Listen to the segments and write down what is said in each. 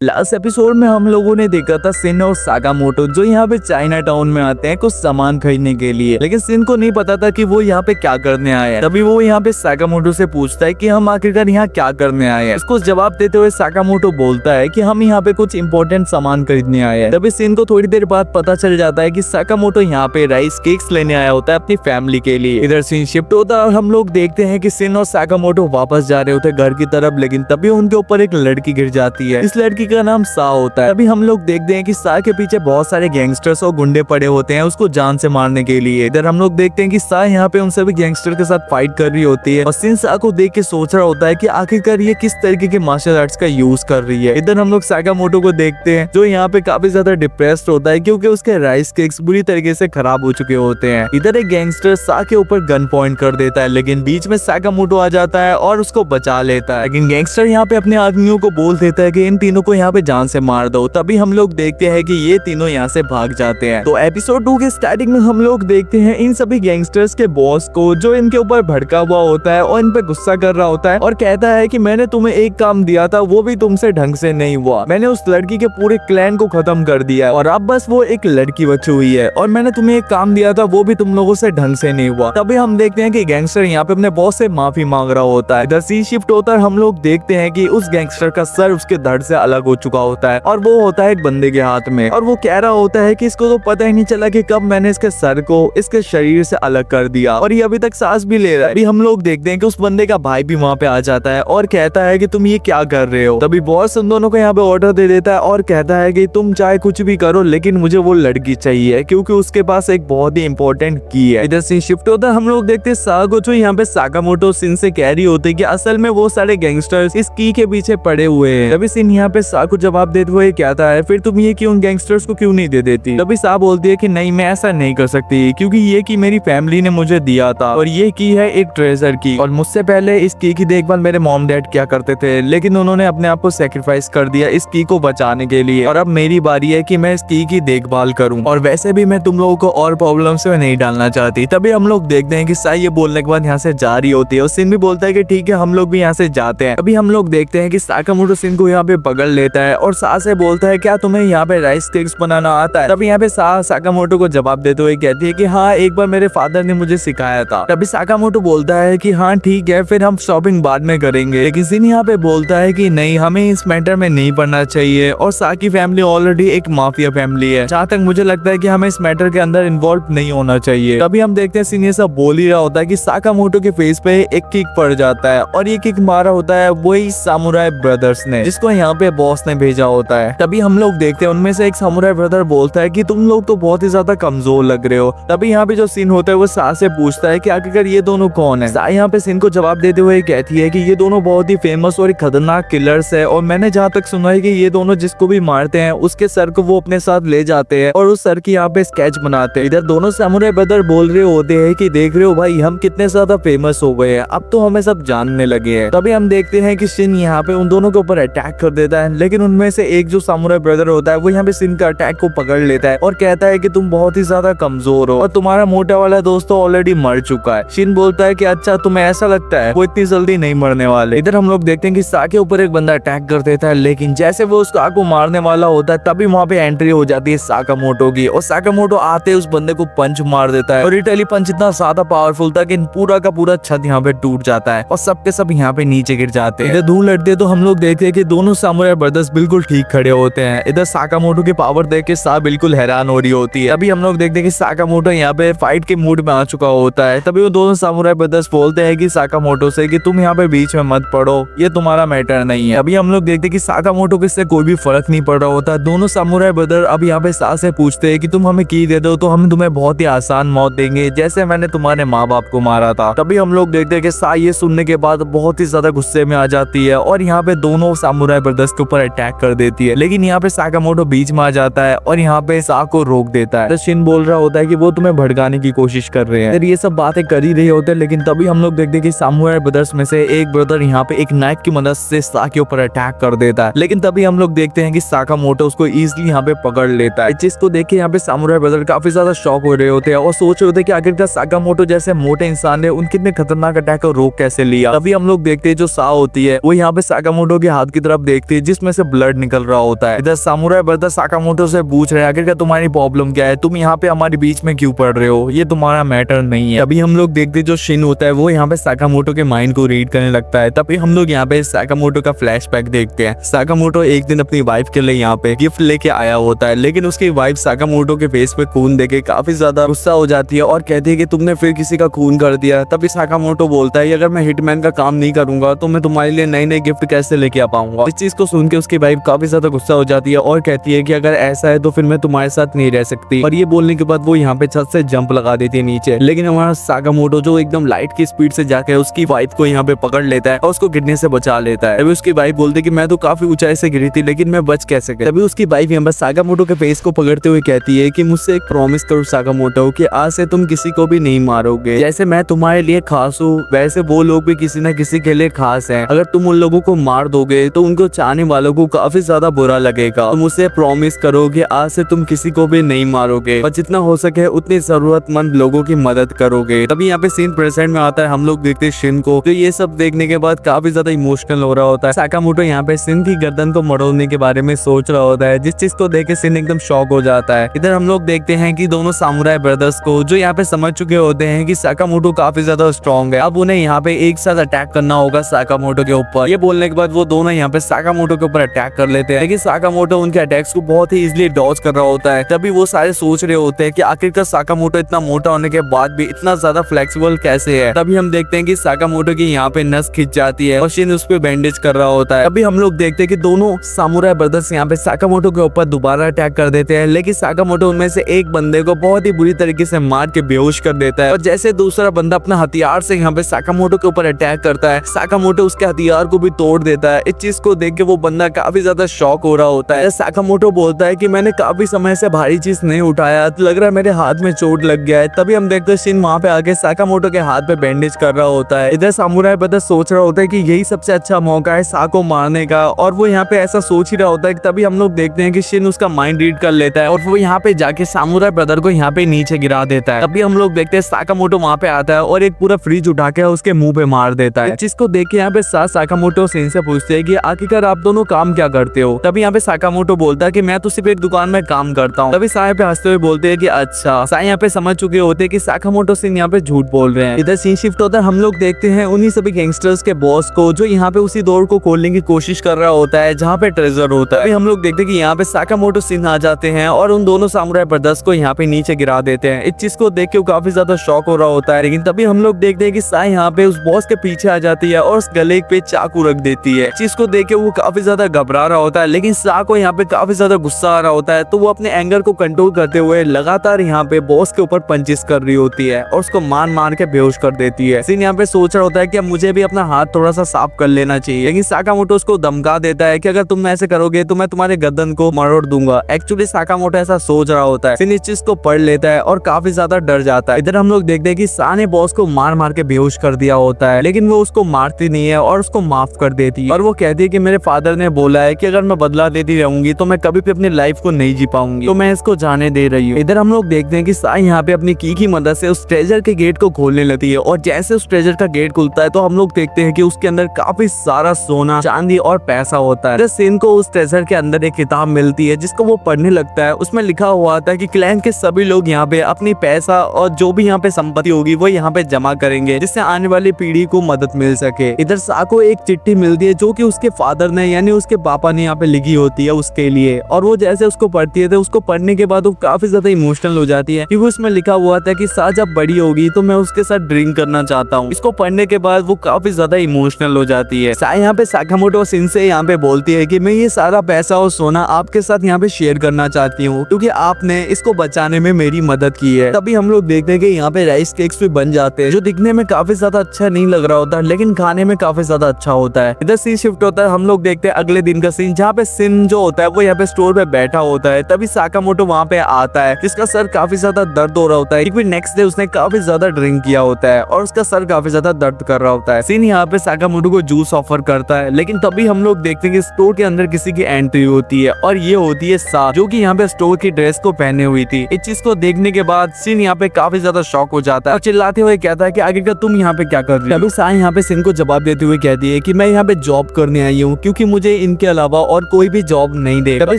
Last episode में हम लोगों ने देखा था सिन और सागामोटो जो यहाँ पे चाइना टाउन में आते हैं कुछ सामान खरीदने के लिए, लेकिन सिन को नहीं पता था कि वो यहाँ पे क्या करने आए हैं। तभी वो यहाँ पे सागामोटो से पूछता है कि हम आखिरकार यहाँ क्या करने आए हैं। उसको जवाब देते हुए सागामोटो बोलता है कि हम यहाँ पे कुछ इंपॉर्टेंट सामान खरीदने आए हैं। तभी सिन को थोड़ी देर बाद पता चल जाता है कि सागामोटो यहाँ पे राइस केक्स लेने आया होता है अपनी फैमिली के लिए। इधर सीन शिफ्ट होता है और हम लोग देखते हैं कि सिन और सागामोटो वापस जा रहे होते घर की तरफ, लेकिन तभी उनके ऊपर एक लड़की गिर जाती है। इस लड़की का नाम सा होता है। अभी हम लोग देखते हैं कि सा के पीछे बहुत सारे गैंगस्टर्स और गुंडे पड़े होते हैं उसको जान से मारने के लिए। इधर हम लोग देखते हैं कि सा यहाँ पे उन सभी गैंगस्टर के साथ फाइट कर रही होती है और सिन सा को देख के सोच रहा होता है कि आखिरकार ये किस तरीके के मार्शल आर्ट्स का यूज कर रही है। इधर हम लोग सागामोटो को देखते हैं जो यहाँ पे काफी ज्यादा डिप्रेस्ड होता है क्योंकि उसके राइस केक्स बुरी तरीके से खराब हो चुके होते हैं। इधर एक गैंगस्टर सा के ऊपर गन पॉइंट कर देता है, लेकिन बीच में सागामोटो आ जाता है और उसको बचा लेता है। लेकिन गैंगस्टर यहाँ पे अपने आदमियों को बोल देता है कि इन तीनों को यहाँ पे जान से मार दो। तभी हम लोग देखते हैं कि ये तीनों यहाँ से भाग जाते हैं। तो एपिसोड 2 के स्टार्टिंग में हम लोग देखते हैं इन सभी गैंगस्टर्स के बॉस को जो इनके ऊपर भड़का हुआ होता है और इन पे गुस्सा कर रहा होता है और कहता है कि मैंने तुम्हें एक काम दिया था वो भी तुमसे ढंग से नहीं हुआ। मैंने उस लड़की के पूरे क्लैन को खत्म कर दिया है और अब बस वो एक लड़की बची हुई है और मैंने तुम्हें एक काम दिया था वो भी तुम लोगों से ढंग से नहीं हुआ। तभी हम देखते हैं कि गैंगस्टर यहाँ पे अपने बॉस से माफी मांग रहा होता है। इधर सीन शिफ्ट होता है, हम लोग देखते हैं कि उस गैंगस्टर का सर उसके धड़ से अलग हो चुका होता है और वो होता है एक बंदे के हाथ में और वो कह रहा होता है कि इसको तो पता ही नहीं चला कि कब मैंने इसके सर को इसके शरीर से अलग कर दिया और ये अभी तक सांस भी ले रहा है। अभी हम लोग देखते हैं कि उस बंदे का भाई भी वहाँ पे आ जाता है और कहता है कि तुम ये क्या कर रहे हो। तभी बॉस उन दोनों को यहाँ पे ऑर्डर दे देता है और कहता है कि तुम चाहे कुछ भी करो लेकिन मुझे वो लड़की चाहिए क्योंकि उसके पास एक बहुत ही इंपॉर्टेंट की है। इधर सीन शिफ्ट होता है, हम लोग देखते हैं सागामोटो यहाँ पे सागामोटो सिन से कह रही होती है कि असल में वो सारे गैंगस्टर्स इस की के पीछे पड़े हुए हैं। तभी सिन यहाँ पे सा को जवाब देते हुए कहता है फिर तुम ये क्यों गैंगस्टर्स को क्यों नहीं दे देती। तभी सा बोलती है कि नहीं मैं ऐसा नहीं कर सकती क्योंकि ये की मेरी फैमिली ने मुझे दिया था और ये की है एक ट्रेजर की और मुझसे पहले इस की देखभाल मेरे मॉम डैड क्या करते थे लेकिन उन्होंने अपने आप को सेक्रीफाइस कर दिया इस की को बचाने के लिए और अब मेरी बारी है कि मैं इस की देखभाल करूं और वैसे भी मैं तुम लोगों को और प्रॉब्लम्स में नहीं डालना चाहती। तभी हम लोग देखते हैं कि सा ये बोलने के बाद यहाँ से जा रही होती है और सिन भी बोलता है कि ठीक है हम लोग भी यहाँ से जाते हैं। अभी हम लोग देखते हैं कि सागामोटो सिन को यहाँ पे पकड़ लेता है और सा से बोलता है क्या तुम्हें यहाँ पे राइस केक्स बनाना आता है। तभी यहाँ पे सागामोटो को जवाब देते हुए कहती है कि हाँ एक बार मेरे फादर ने मुझे सिखाया था। तभी सागामोटो बोलता है कि हाँ ठीक है फिर हम शॉपिंग बाद में करेंगे, लेकिन सिन यहाँ पे बोलता है कि नहीं हमें इस मैटर में नहीं पड़ना चाहिए और सा की फैमिली ऑलरेडी एक माफिया फैमिली है, जहाँ तक मुझे लगता है कि हमें इस मैटर के अंदर इन्वॉल्व नहीं होना चाहिए। तभी हम देखते हैं सिन ये सब बोल ही रहा होता है कि सागामोटो के फेस पे एक किक पड़ जाता है और ये किक मारा होता है वही सामुराई ब्रदर्स ने जिसको यहाँ पे बॉस ने भेजा होता है। तभी हम लोग देखते हैं उनमें से एक सामुराई ब्रदर बोलता है कि तुम लोग तो बहुत ही ज्यादा कमजोर लग रहे हो। तभी यहाँ पे जो सीन होता है वो सा से पूछता है कि आखिरकार ये दोनों कौन है। सा यहाँ पे सिन को जवाब देते हुए कहती है कि ये दोनों बहुत ही फेमस और खतरनाक किलर्स है और मैंने जहाँ तक सुना है कि ये दोनों जिसको भी मारते हैं उसके सर को वो अपने साथ ले जाते हैं और उस सर की यहाँ पे स्केच बनाते हैं। इधर दोनों सामुराई ब्रदर बोल रहे होते हैं कि देख रहे हो भाई हम कितने ज्यादा फेमस हो गए हैं, अब तो हमें सब जानने लगे हैं। तभी हम देखते हैं कि सिन यहाँ पे उन दोनों के ऊपर अटैक कर देता है, लेकिन उनमें से एक जो सामुराई ब्रदर होता है वो यहाँ पे सिन का अटैक को पकड़ लेता है और कहता है कि तुम बहुत ही ज्यादा कमजोर हो और तुम्हारा मोटा वाला दोस्त तो ऑलरेडी मर चुका है। शिन बोलता है कि अच्छा तुम्हें ऐसा लगता है, वो इतनी जल्दी नहीं मरने वाले। इधर हम लोग देखते हैं कि सा के ऊपर एक बंदा अटैक कर देता है, लेकिन जैसे वो उस सा को मारने वाला होता है तभी वहाँ पे एंट्री हो जाती है सागामोटो की और सागामोटो आते उस बंदे को पंच मार देता है और इटली पंच इतना ज्यादा पावरफुल था कि पूरा का पूरा छत यहाँ पे टूट जाता है और सबके सब यहाँ पे नीचे गिर जाते हैं। इधर धूल लड़ती है तो हम लोग देखते हैं कि दोनों सामुराई ब्रदर्स बिल्कुल ठीक खड़े होते हैं। इधर सागामोटो की पावर देख के सा बिल्कुल हैरान हो रही होती है। अभी हम लोग देखते हैं कि सागामोटो यहाँ पे फाइट के मूड में आ चुका होता है। तभी वो दोनों सामुराई ब्रदर्स बोलते हैं कि सागामोटो से कि तुम यहाँ पे बीच में मत पड़ो, ये तुम्हारा मैटर नहीं है। अभी हम लोग देखते हैं कि सागामोटो को इससे कोई भी फर्क नहीं पड़ रहा होता। दोनों सामुराई ब्रदर अब यहाँ पे सा से पूछते हैं कि तुम हमें की दे दो तो हम तुम्हें बहुत ही आसान मौत देंगे जैसे मैंने तुम्हारे माँ बाप को मारा था। तभी हम लोग देखते हैं कि सा ये सुनने के बाद बहुत ही ज्यादा गुस्से में आ जाती है और यहाँ पे दोनों सामुराई ब्रदर्स के ऊपर अटैक कर देती है, लेकिन यहाँ पे सागामोटो बीच में आ जाता है और यहाँ पे सा को रोक देता है। तो शिन बोल रहा होता है कि वो तुम्हें भड़काने की कोशिश कर रहे हैं। ये सब बातें कर ही रहे होते हैं, लेकिन तभी हम लोग देखते हैं कि सामुराई ब्रदर्स में से एक ब्रदर यहाँ पे एक नाइफ की मदद से सा के ऊपर अटैक कर देता है, लेकिन तभी हम लोग देखते हैं कि सागामोटो उसको इजीली यहाँ पे पकड़ लेता है। जिसको देख के यहाँ पे सामुराई ब्रदर काफी ज्यादा शॉक हो रहे होते हैं और सोच रहे होते हैं कि आखिरकार सागामोटो जैसे मोटे इंसान ने उन कितने खतरनाक अटैक को रोक कैसे लिया। तभी हम लोग देखते हैं जो सा होती है वो यहाँ पे सागामोटो के हाथ की तरफ देखती है जिसमें में से ब्लड निकल रहा होता है। इधर सामुराई ब्रदर साकामोटो से पूछ रहे हैं आखिर तुम्हारी प्रॉब्लम क्या है, तुम यहाँ पे हमारे बीच में क्यों पड़ रहे हो, ये तुम्हारा मैटर नहीं है। अभी हम लोग देखते जो शिन होता है वो यहाँ पे साकामोटो के माइंड को रीड करने लगता है। तभी हम लोग यहाँ पे साकामोटो का फ्लैशबैक देखते हैं। साकामोटो एक दिन अपनी वाइफ के लिए यहाँ पे गिफ्ट लेके आया होता है, लेकिन उसकी वाइफ साकामोटो के फेस पे खून देके काफी ज्यादा गुस्सा हो जाती है और कहती है कि तुमने फिर किसी का खून कर दिया। तभी साकामोटो बोलता है अगर मैं हिटमैन का काम नहीं करूंगा तो मैं तुम्हारे लिए नई नई गिफ्ट कैसे लेके आ पाऊंगा। इस चीज को सुन के उसकी वाइफ काफी ज्यादा गुस्सा हो जाती है और कहती है कि अगर ऐसा है तो फिर मैं तुम्हारे साथ नहीं रह सकती। और ये बोलने के बाद वो यहाँ पे छत से जंप लगा देती है नीचे, लेकिन हमारा साकामोटो जो एकदम लाइट की स्पीड से जाकर उसकी वाइफ को यहाँ पे पकड़ लेता है और उसको गिरने से बचा लेता है। तभी उसकी वाइफ बोलती है कि मैं तो काफी ऊंचाई से गिरी थी लेकिन मैं बच कैसे गई। तभी उसकी वाइफ यहाँ पर साकामोटो के फेस को पकड़ते हुए कहती है कि मुझसे एक प्रॉमिस करो साकामोटो कि आज से तुम किसी को भी नहीं मारोगे। जैसे मैं तुम्हारे लिए खास हूँ वैसे वो लोग भी किसी न किसी के लिए खास हैं। अगर तुम उन लोगों को मार दोगे तो उनको चाहने वालों को काफी ज्यादा बुरा लगेगा। तुम मुझसे प्रॉमिस करो कि आज से तुम किसी को भी नहीं मारोगे और जितना हो सके उतनी जरूरतमंद लोगों की मदद करोगे। तभी यहाँ पे सीन प्रेजेंट में आता है। हम लोग देखते हैं शिन को, तो ये सब देखने के बाद काफी ज्यादा इमोशनल हो रहा होता है। साकामोटो यहाँ पे शिन की गर्दन को मरोड़ने के बारे में सोच रहा होता है, जिस चीज को देख के शिन एकदम शॉक हो जाता है। इधर हम लोग देखते हैं कि दोनों सामुराई ब्रदर्स को जो यहाँ पे समझ चुके होते हैं कि साकामोटो काफी ज्यादा स्ट्रॉन्ग है, अब उन्हें यहाँ पे एक साथ अटैक करना होगा साकामोटो के ऊपर। ये बोलने के बाद वो दोनों यहाँ पे साकामोटो के ऊपर अटैक कर लेते हैं, लेकिन साकामोटो उनके अटैक्स को बहुत ही इजीली डॉज कर रहा होता है। तभी वो सारे सोच रहे होते हैं कि आखिरकार साकामोटो इतना मोटा होने के बाद भी इतना ज्यादा फ्लेक्सिबल कैसे है। तभी हम देखते हैं कि साकामोटो की यहाँ पे नस खिंच जाती है और शिन उस पे बैंडेज कर रहा होता है। अभी हम लोग देखते हैं कि दोनों सामुराई ब्रदर्स यहाँ पे साकामोटो के ऊपर दोबारा अटैक कर देते हैं, लेकिन साकामोटो उनमें से एक बंदे को बहुत ही बुरी तरीके से मार के बेहोश कर देता है। और जैसे दूसरा बंदा अपना हथियार से यहाँ पे साकामोटो के ऊपर अटैक करता है, साकामोटो उसके हथियार को भी तोड़ देता है। इस चीज को देख के वो बंदा काफी ज्यादा शॉक हो रहा होता है। साकामोटो बोलता है कि मैंने काफी समय से भारी चीज नहीं उठाया, तो लग रहा है मेरे हाथ में चोट लग गया है। तभी हम देखते हैं शिन वहाँ पे आके साकामोटो के हाथ पे बैंडेज कर रहा होता है। इधर सामुराई ब्रदर सोच रहा होता है कि यही सबसे अच्छा मौका है सा को मारने का, और वो यहाँ पे ऐसा सोच ही रहा होता है। तभी हम लोग देखते हैं कि शिन उसका माइंड रीड कर लेता है और वो यहाँ पे जाके सामुराई ब्रदर को यहाँ पे नीचे गिरा देता है। तभी हम लोग देखते हैं साकामोटो वहाँ पे आता है और एक पूरा फ्रिज उठा के उसके मुंह पे मार देता है, जिसको देख के यहाँ पे साकामोटो शिन से पूछते हैं कि आखिरकार आप दोनों काम क्या करते हो। तभी यहाँ पे साकामोटो बोलता है कि मैं तो सिर्फ एक दुकान में काम करता हूँ। तभी साय पे हंसते हुए बोलते हैं कि अच्छा। साय यहाँ पे समझ चुके होते हैं कि साकामोटो शिन यहाँ पे झूठ बोल रहे हैं। इधर सीन शिफ्ट होता है, हम लोग देखते हैं उन्हीं सभी गैंगस्टर्स के बॉस को जो यहाँ पे उसी डोर को खोलने की कोशिश कर रहा होता है जहाँ पे ट्रेजर होता है। अभी हम लोग देखते हैं कि यहाँ पे साकामोटो शिन आ जाते हैं और उन दोनों सामुराई ब्रदर्स को यहाँ पे नीचे गिरा देते हैं। इस चीज को देख के वो काफी ज्यादा शॉक हो रहा होता है, लेकिन तभी हम लोग देखते हैं कि साय यहाँ पे उस बॉस के पीछे आ जाती है और उस गले पे चाकू रख देती है। चीज को देख के वो काफी ज्यादा घबरा रहा होता है, लेकिन सा को यहाँ पे काफी ज्यादा गुस्सा आ रहा होता है, तो वो अपने एंगर को कंट्रोल करते हुए लगातार यहाँ पे बॉस के ऊपर पंचेस कर रही होती है और उसको मार मार के बेहोश कर देती है। सिन यहाँ पे सोच रहा होता है कि अब मुझे भी अपना हाथ थोड़ा सा साफ कर लेना चाहिए, लेकिन साकामोटो उसको धमका देता है कि अगर तुम ऐसे करोगे तो मैं तुम्हारे गर्दन को मरोड़ दूंगा। एक्चुअली साकामोटो ऐसा सोच रहा होता है। सिन इस चीज को पढ़ लेता है और काफी ज्यादा डर जाता है। इधर हम लोग देखते हैं कि सा ने बॉस को मार मार के बेहोश कर दिया होता है, लेकिन वो उसको मारती नहीं है और उसको माफ कर देती है और वो कहती है कि मेरे फादर ने बोला है कि अगर मैं बदला देती रहूंगी तो मैं कभी भी अपनी लाइफ को नहीं जी पाऊंगी, तो मैं इसको जाने दे रही हूँ। इधर हम लोग देखते हैं कि सा यहाँ पे अपनी की मदद से उस ट्रेजर के गेट को खोलने लगती है और जैसे उस ट्रेजर का गेट खुलता है तो हम लोग देखते हैं कि उसके अंदर काफी सारा सोना, चांदी और पैसा होता है। सिन को उस ट्रेजर के अंदर एक किताब मिलती है जिसको वो पढ़ने लगता है। उसमें लिखा हुआ था कि क्लैन के सभी लोग यहाँ पे अपनी पैसा और जो भी यहाँ पे संपत्ति होगी वो यहाँ पे जमा करेंगे, जिससे आने वाली पीढ़ी को मदद मिल सके। इधर सा को एक चिट्ठी मिलती है जो कि उसके फादर ने यानी उसके पापा ने यहाँ पे लिखी होती है उसके लिए, और वो जैसे उसको पढ़ती है तो उसको पढ़ने के बाद वो काफी ज्यादा इमोशनल हो जाती है क्योंकि उसमें लिखा हुआ था कि सा जब बड़ी होगी तो मैं उसके साथ ड्रिंक करना चाहता हूँ। इसको पढ़ने के बाद वो काफी ज्यादा इमोशनल हो जाती है। सा यहाँ पे साकामोटो शिन से यहाँ पे बोलती है कि मैं ये सारा पैसा और सोना आपके साथ यहाँ पे शेयर करना चाहती हूँ क्योंकि आपने इसको बचाने में मेरी मदद की है। तभी हम लोग देखते हैं कि यहाँ पे राइस केक्स भी बन जाते हैं जो दिखने में काफी ज्यादा अच्छा नहीं लग रहा होता लेकिन खाने में काफी ज्यादा अच्छा होता है। इधर सीन शिफ्ट होता है, हम लोग देखते हैं अगले दिन का सीन जहाँ पे शिन जो होता है वो यहाँ पे स्टोर पे बैठा होता है। तभी साकामोटो वहाँ पे आता है जिसका सर काफी ज्यादा दर्द हो रहा होता है क्योंकि नेक्स्ट डे उसने काफी ज्यादा ड्रिंक किया होता है और उसका सर काफी ज्यादा दर्द कर रहा होता है। शिन यहाँ पे साकामोटो को जूस ऑफर करता है, लेकिन तभी हम लोग देखते हैं कि स्टोर के अंदर किसी की एंट्री होती है और ये होती है सा जो कि यहाँ पे स्टोर की ड्रेस को पहने हुई थी। इस चीज को देखने के बाद शिन यहाँ पे काफी ज्यादा शॉक हो जाता है और चिल्लाते हुए कहता है कि आगे का तुम यहाँ पे क्या कर रही हो। तभी सा यहाँ पे शिन को जवाब देते हुए कहती है कि मैं यहाँ पे जॉब करने आई हूँ क्योंकि मुझे इनके अलावा और कोई भी जॉब नहीं देगा। तभी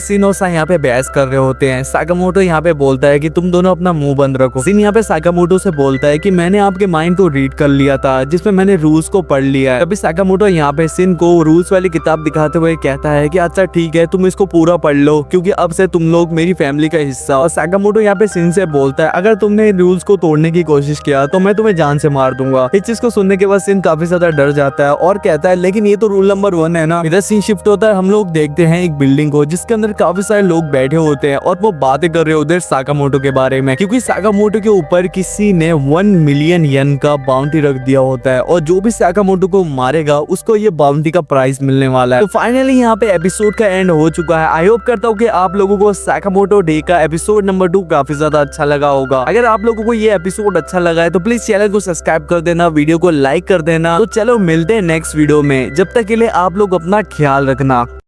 सिन और साई यहाँ पे बहस कर रहे होते हैं। साकामोटो यहाँ पे बोलता है कि तुम दोनों अपना मुंह बंद रखो। सिन यहाँ पे साकामोटो से बोलता है कि मैंने आपके माइंड को रीड कर लिया था, जिसमें मैंने रूल्स को पढ़ लिया है। तभी साकामोटो यहाँ पे सिन को रूल्स वाली किताब दिखाते हुए कहता है कि अच्छा ठीक है, तुम इसको पूरा पढ़ लो, क्योंकि अब से तुम लोग मेरी फैमिली का हिस्सा। और साकामोटो यहाँ पे सिन से बोलता है अगर तुमने रूल्स को तोड़ने की कोशिश किया तो मैं तुम्हें जान से मार दूंगा। इस चीज को सुनने के बाद सिन काफी ज्यादा डर जाता है और कहता है लेकिन ये तो रूल नंबर 1 है ना। इधर सीन शिफ्ट होता है, हम लोग देखते हैं एक बिल्डिंग को जिसके अंदर काफी सारे लोग बैठे होते हैं और वो बातें कर रहे होते हैं साकामोटो के बारे में, क्योंकि साकामोटो के ऊपर किसी ने 1 मिलियन येन का बाउंटी रख दिया होता है और जो भी साकामोटो को मारेगा उसको ये बाउंटी का प्राइस मिलने वाला है। तो फाइनली यहाँ पे एपिसोड का एंड हो चुका है। आई होप करता हूँ कि आप लोगों को साकामोटो डे का एपिसोड नंबर 2 काफी ज्यादा अच्छा लगा होगा। अगर आप लोगों को ये एपिसोड अच्छा लगा है तो प्लीज चैनल को सब्सक्राइब कर देना, वीडियो को लाइक कर देना। तो चलो मिलते हैं नेक्स्ट वीडियो में, जब तक के लिए आप लोग अपना ख्याल रखना।